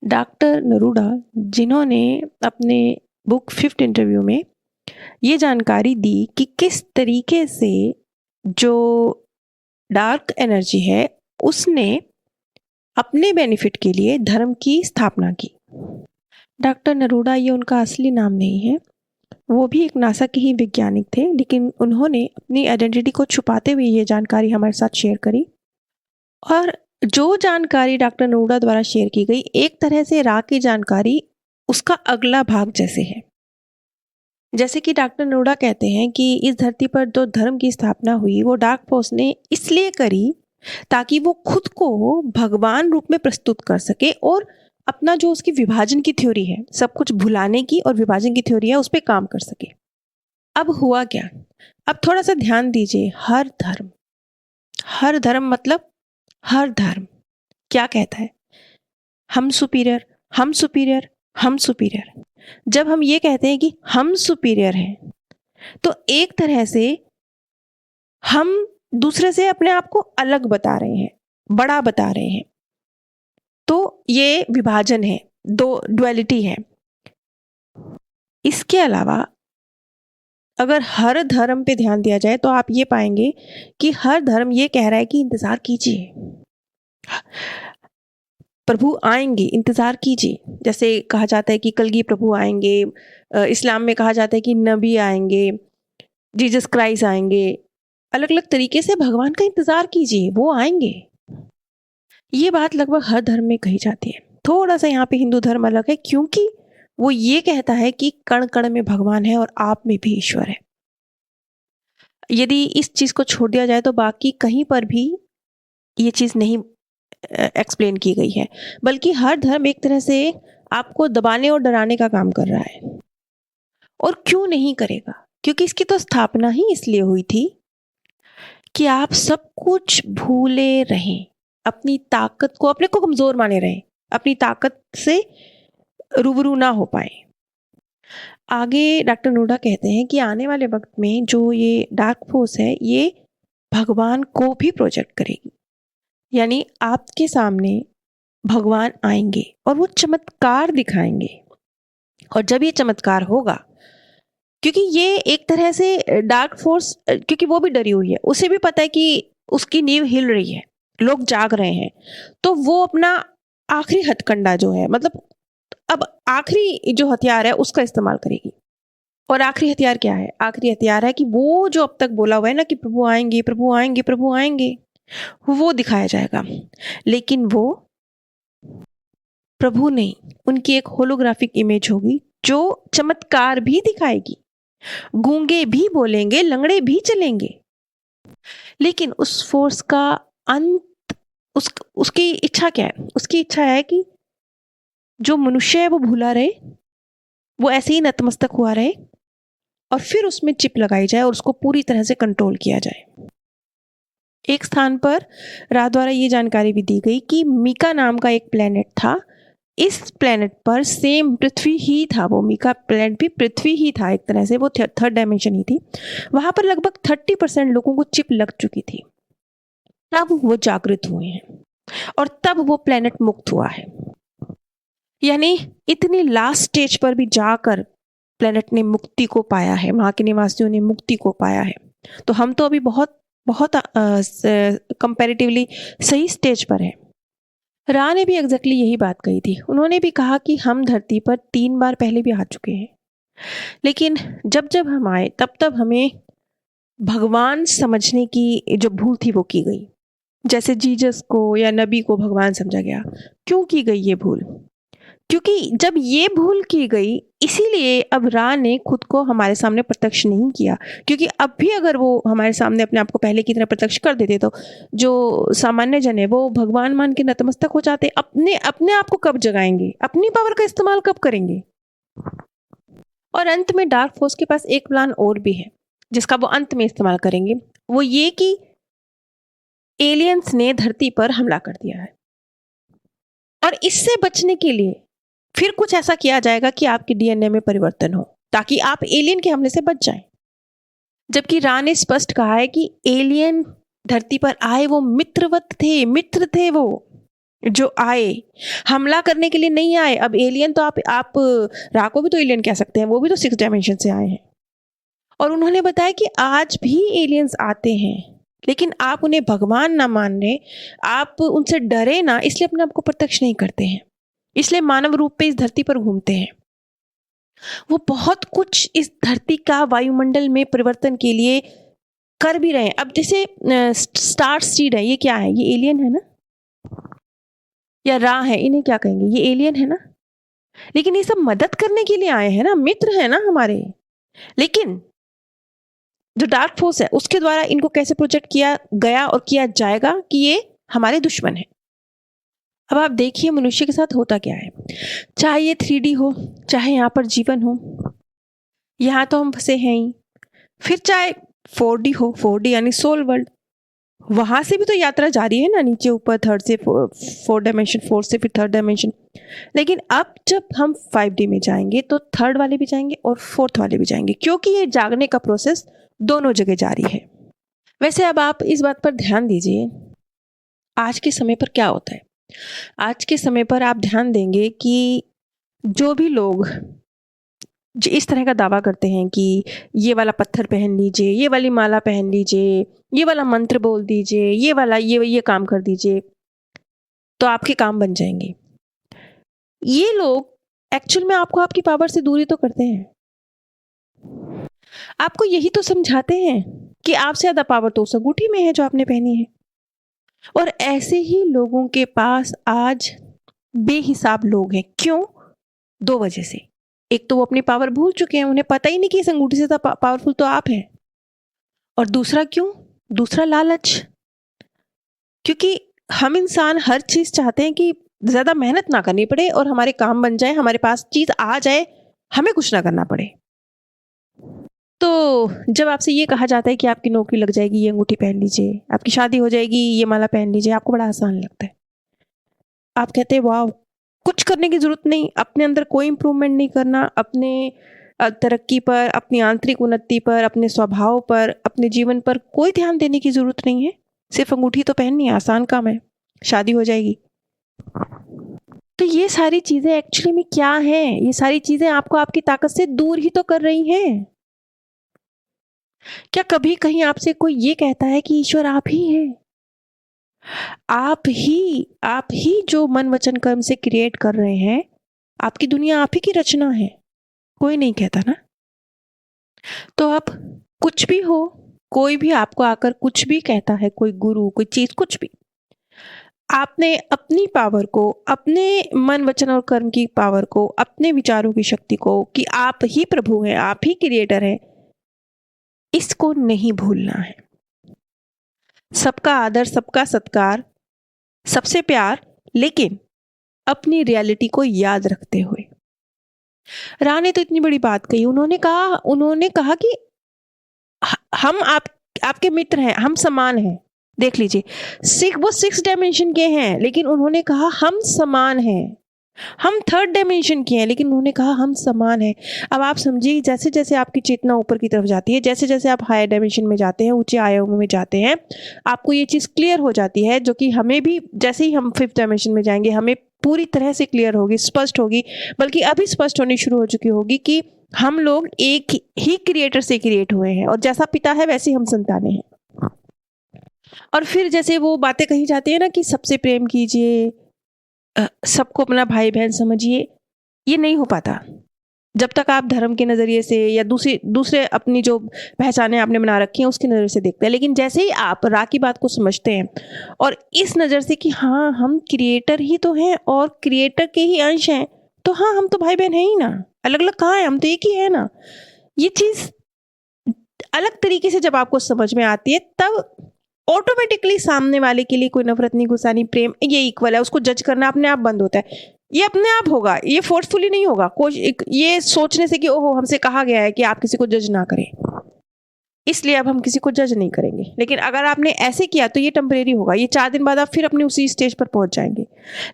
Doctor नरूडा, जिन्होंने अपने book fifth interview में ये जानकारी दी कि किस तरीके से जो डार्क एनर्जी है उसने अपने बेनिफिट के लिए धर्म की स्थापना की। डॉक्टर नरूडा ये उनका असली नाम नहीं है, वो भी एक नासा के ही वैज्ञानिक थे, लेकिन उन्होंने अपनी आइडेंटिटी को छुपाते हुए ये जानकारी हमारे साथ शेयर करी। और जो जानकारी डॉक्टर नरूडा द्वारा शेयर की गई, एक तरह से रा की जानकारी उसका अगला भाग जैसे है। जैसे कि डॉक्टर नरूडा कहते हैं कि इस धरती पर जो धर्म की स्थापना हुई वो डार्क फोर्स ने इसलिए करी ताकि वो खुद को भगवान रूप में प्रस्तुत कर सके और अपना जो उसकी विभाजन की थ्योरी है, सब कुछ भुलाने की और विभाजन की थ्योरी है, उस पर काम कर सके। अब हुआ क्या? अब थोड़ा सा ध्यान दीजिए। हर धर्म मतलब हर धर्म क्या कहता है? हम सुपीरियर, हम सुपीरियर, हम सुपीरियर। जब हम ये कहते हैं कि हम सुपीरियर हैं, तो एक तरह से हम दूसरे से अपने आप को अलग बता रहे हैं, बड़ा बता रहे हैं। तो ये विभाजन है, दो ड्युअलिटी है। इसके अलावा अगर हर धर्म पे ध्यान दिया जाए तो आप ये पाएंगे कि हर धर्म ये कह रहा है कि इंतजार कीजिए, प्रभु आएंगे, इंतजार कीजिए। जैसे कहा जाता है कि कलगी प्रभु आएंगे, इस्लाम में कहा जाता है कि नबी आएंगे, जीसस क्राइस्ट आएंगे। अलग अलग तरीके से भगवान का इंतजार कीजिए, वो आएंगे। ये बात लगभग हर धर्म में कही जाती है। थोड़ा सा यहाँ पे हिंदू धर्म अलग है, क्योंकि वो ये कहता है कि कण कण में भगवान है और आप में भी ईश्वर है। यदि इस चीज को छोड़ दिया जाए तो बाकी कहीं पर भी ये चीज नहीं एक्सप्लेन की गई है, बल्कि हर धर्म एक तरह से आपको दबाने और डराने का काम कर रहा है। और क्यों नहीं करेगा? क्योंकि इसकी तो स्थापना ही इसलिए हुई थी कि आप सब कुछ भूले रहें, अपनी ताकत को, अपने को कमजोर माने रहें, अपनी ताकत से रूबरू ना हो पाए। आगे डॉक्टर नरूडा कहते हैं कि आने वाले वक्त में जो ये डार्क फोर्स है, ये भगवान को भी प्रोजेक्ट करेगी। यानी आपके सामने भगवान आएंगे और वो चमत्कार दिखाएंगे। और जब ये चमत्कार होगा, क्योंकि ये एक तरह से डार्क फोर्स, क्योंकि वो भी डरी हुई है, उसे भी पता है कि उसकी नींव हिल रही है, लोग जाग रहे हैं, तो वो अपना आखिरी हथकंडा जो है, मतलब अब आखिरी जो हथियार है उसका इस्तेमाल करेगी। और आखिरी हथियार क्या है? आखिरी हथियार है कि वो जो अब तक बोला हुआ है ना कि प्रभु आएंगे, प्रभु आएंगे, प्रभु आएंगे, वो दिखाया जाएगा। लेकिन वो प्रभु नहीं, उनकी एक होलोग्राफिक इमेज होगी जो चमत्कार भी दिखाएगी। गूंगे भी बोलेंगे, लंगड़े भी चलेंगे। लेकिन उस फोर्स का अंत, उसकी इच्छा क्या है? उसकी इच्छा है कि जो मनुष्य है वो भूला रहे, वो ऐसे ही नतमस्तक हुआ रहे, और फिर उसमें चिप लगाई जाए और उसको पूरी तरह से कंट्रोल किया जाए। एक स्थान पर रा द्वारा ये जानकारी भी दी गई कि मीका नाम का एक प्लेनेट था। इस प्लेनेट पर सेम पृथ्वी ही था, वो मीका प्लेनेट भी पृथ्वी ही था, एक तरह से वो थर्ड डायमेंशन ही थी। वहां पर लगभग 30% लोगों को चिप लग चुकी थी। तब वो जागृत हुए हैं और तब वो प्लेनेट मुक्त हुआ है। यानी इतनी लास्ट स्टेज पर भी जाकर प्लेनेट ने मुक्ति को पाया है, वहां के निवासियों ने मुक्ति को पाया है। तो हम तो अभी बहुत बहुत कंपैरेटिवली सही स्टेज पर है। रा ने भी एग्जैक्टली यही बात कही थी। उन्होंने भी कहा कि हम धरती पर 3 बार पहले भी आ चुके हैं, लेकिन जब जब हम आए तब तब हमें भगवान समझने की जो भूल थी वो की गई। जैसे जीसस को या नबी को भगवान समझा गया। क्यों की गई ये भूल? क्योंकि जब ये भूल की गई, इसीलिए अब रा ने खुद को हमारे सामने प्रत्यक्ष नहीं किया। क्योंकि अब भी अगर वो हमारे सामने अपने आप को पहले की तरह प्रत्यक्ष कर देते तो जो सामान्य जन है वो भगवान मान के नतमस्तक हो जाते। अपने अपने आप को कब जगाएंगे? अपनी पावर का इस्तेमाल कब करेंगे? और अंत में डार्क फोर्स के पास एक प्लान और भी है जिसका वो अंत में इस्तेमाल करेंगे। वो ये कि एलियंस ने धरती पर हमला कर दिया है और इससे बचने के लिए फिर कुछ ऐसा किया जाएगा कि आपके डीएनए में परिवर्तन हो, ताकि आप एलियन के हमले से बच जाएं। जबकि रा ने स्पष्ट कहा है कि एलियन धरती पर आए वो मित्रवत थे, मित्र थे वो। जो आए, हमला करने के लिए नहीं आए। अब एलियन तो आप रा को भी तो एलियन कह सकते हैं, वो भी तो 6 डायमेंशन से आए हैं। और उन्होंने बताया कि आज भी एलियंस आते हैं, लेकिन आप उन्हें भगवान ना मान रहे, आप उनसे डरे ना, इसलिए अपने आप को प्रत्यक्ष नहीं करते हैं, इसलिए मानव रूप पे इस धरती पर घूमते हैं। वो बहुत कुछ इस धरती का वायुमंडल में परिवर्तन के लिए कर भी रहे हैं। अब जैसे स्टार सीड है, ये क्या है? ये एलियन है ना, या रा है, इन्हें क्या कहेंगे? ये एलियन है ना। लेकिन ये सब मदद करने के लिए आए हैं ना, मित्र है ना हमारे। लेकिन जो डार्क फोर्स है उसके द्वारा इनको कैसे प्रोजेक्ट किया गया और किया जाएगा कि ये हमारे दुश्मन है। अब आप देखिए मनुष्य के साथ होता क्या है, चाहे ये 3D हो, चाहे यहाँ पर जीवन हो, यहाँ तो हम फंसे हैं ही, फिर चाहे 4D हो, 4D यानी सोल वर्ल्ड, वहां से भी तो यात्रा जारी है ना, नीचे ऊपर, थर्ड से फोर्थ डायमेंशन, फोर्थ से फिर थर्ड डायमेंशन। लेकिन अब जब हम 5D में जाएंगे तो थर्ड वाले भी जाएंगे और फोर्थ वाले भी जाएंगे, क्योंकि ये जागने का प्रोसेस दोनों जगह जारी है। वैसे अब आप इस बात पर ध्यान दीजिए, आज के समय पर क्या होता है। आज के समय पर आप ध्यान देंगे कि जो भी लोग जो इस तरह का दावा करते हैं कि ये वाला पत्थर पहन लीजिए, ये वाली माला पहन लीजिए, ये वाला मंत्र बोल दीजिए, ये वाला ये काम कर दीजिए, तो आपके काम बन जाएंगे। ये लोग एक्चुअल में आपको आपकी पावर से दूरी तो करते हैं, आपको यही तो समझाते हैं कि आपसे ज्यादा पावर तो उस अंगूठी में है जो आपने पहनी है। और ऐसे ही लोगों के पास आज बेहिसाब लोग हैं। क्यों? 2 वजह से। एक तो वो अपनी पावर भूल चुके हैं, उन्हें पता ही नहीं कि इस अंगूठी से पावरफुल तो आप हैं। और दूसरा क्यों? दूसरा लालच। क्योंकि हम इंसान हर चीज चाहते हैं कि ज्यादा मेहनत ना करनी पड़े और हमारे काम बन जाए, हमारे पास चीज आ जाए, हमें कुछ ना करना पड़े। तो जब आपसे ये कहा जाता है कि आपकी नौकरी लग जाएगी, ये अंगूठी पहन लीजिए, आपकी शादी हो जाएगी, ये माला पहन लीजिए, आपको बड़ा आसान लगता है। आप कहते हैं वाह, कुछ करने की जरूरत नहीं, अपने अंदर कोई इंप्रूवमेंट नहीं करना, अपने तरक्की पर, अपनी आंतरिक उन्नति पर, अपने स्वभाव पर, अपने जीवन पर कोई ध्यान देने की जरूरत नहीं है, सिर्फ अंगूठी तो पहननी है, आसान काम है, शादी हो जाएगी। तो ये सारी चीजें एक्चुअली में क्या है? ये सारी चीजें आपको आपकी ताकत से दूर ही तो कर रही हैं। क्या कभी कहीं आपसे कोई ये कहता है कि ईश्वर आप ही हैं? आप ही जो मन वचन कर्म से क्रिएट कर रहे हैं, आपकी दुनिया आप ही की रचना है, कोई नहीं कहता ना। तो आप कुछ भी हो, कोई भी आपको आकर कुछ भी कहता है, कोई गुरु, कोई चीज, कुछ भी, आपने अपनी पावर को, अपने मन वचन और कर्म की पावर को, अपने विचारों की शक्ति को, कि आप ही प्रभु हैं, आप ही क्रिएटर हैं, इसको नहीं भूलना है। सबका आदर, सबका सत्कार, सबसे प्यार, लेकिन अपनी रियलिटी को याद रखते हुए। रा ने तो इतनी बड़ी बात कही, उन्होंने कहा कि हम आपके मित्र हैं, हम समान हैं। देख लीजिए, वो 6 डायमेंशन के हैं, लेकिन उन्होंने कहा हम समान हैं। हम 3rd डायमेंशन के हैं, लेकिन उन्होंने कहा हम समान हैं। अब आप समझिए, जैसे जैसे आपकी चेतना ऊपर की तरफ जाती है, जैसे जैसे आप हायर डायमेंशन में जाते हैं, ऊंचे आयामों में जाते हैं, आपको ये चीज क्लियर हो जाती है, जो कि हमें भी जैसे ही हम 5th डायमेंशन में जाएंगे, हमें पूरी तरह से क्लियर होगी, स्पष्ट होगी, बल्कि अभी स्पष्ट होनी शुरू हो चुकी होगी कि हम लोग एक ही क्रिएटर से क्रिएट हुए हैं, और जैसा पिता है वैसे हम संतानें हैं। और फिर जैसे वो बातें कही जाती है ना कि सबसे प्रेम कीजिए, सबको अपना भाई बहन समझिए, ये नहीं हो पाता जब तक आप धर्म के नजरिए से या दूसरे अपनी जो पहचाने आपने बना रखी हैं उसकी नजर से देखते हैं। लेकिन जैसे ही आप रा की बात को समझते हैं और इस नजर से कि हाँ, हम क्रिएटर ही तो हैं और क्रिएटर के ही अंश हैं, तो हाँ, हम तो भाई बहन हैं ही ना, अलग अलग कहाँ है, हम तो एक ही है ना। ये चीज अलग तरीके से जब आपको समझ में आती है, तब ऑटोमेटिकली सामने वाले के लिए कोई नफरत नहीं, गुस्सा नहीं, प्रेम, ये इक्वल है, उसको जज करना अपने आप बंद होता है। ये अपने आप होगा, ये फोर्सफुली नहीं होगा, ये सोचने से कि ओहो हमसे कहा गया है कि आप किसी को जज ना करें, इसलिए अब हम किसी को जज नहीं करेंगे। लेकिन अगर आपने ऐसे किया तो ये टेम्परेरी होगा, ये 4 दिन बाद आप फिर अपने उसी स्टेज पर पहुंच जाएंगे।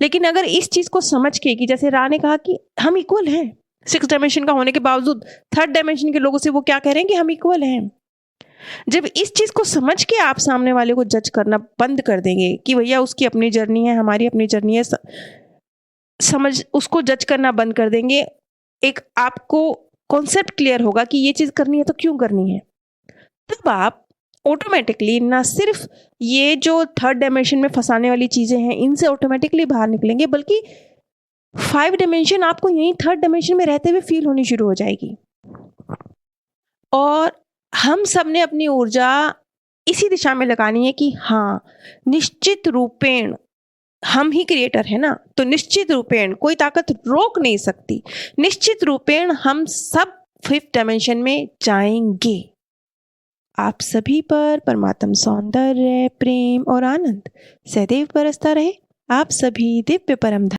लेकिन अगर इस चीज को समझ के, कि जैसे रा ने कहा कि हम इक्वल हैं, 6 डायमेंशन का होने के बावजूद 3rd डायमेंशन के लोगों से वो क्या कह रहे हैं कि हम इक्वल हैं, जब इस चीज़ को समझ के आप सामने वाले को जज करना बंद कर देंगे कि भैया उसकी अपनी जर्नी है, हमारी अपनी जर्नी है, समझ उसको जज करना बंद कर देंगे, एक आपको कॉन्सेप्ट क्लियर होगा कि ये चीज़ करनी है तो क्यों करनी है, तब आप ऑटोमेटिकली ना सिर्फ ये जो थर्ड डायमेंशन में फंसाने वाली चीज़ें हैं इनसे ऑटोमेटिकली बाहर निकलेंगे, बल्कि 5 डायमेंशन आपको यहीं थर्ड डायमेंशन में रहते हुए फील होनी शुरू हो जाएगी। और हम सब ने अपनी ऊर्जा इसी दिशा में लगानी है कि हाँ, निश्चित रूपेण हम ही क्रिएटर है ना, तो निश्चित रूपेण कोई ताकत रोक नहीं सकती, निश्चित रूपेण हम सब 5th डायमेंशन में जाएंगे। आप सभी पर परमात्म सौंदर्य, प्रेम और आनंद सदैव बरसता रहे। आप सभी दिव्य परम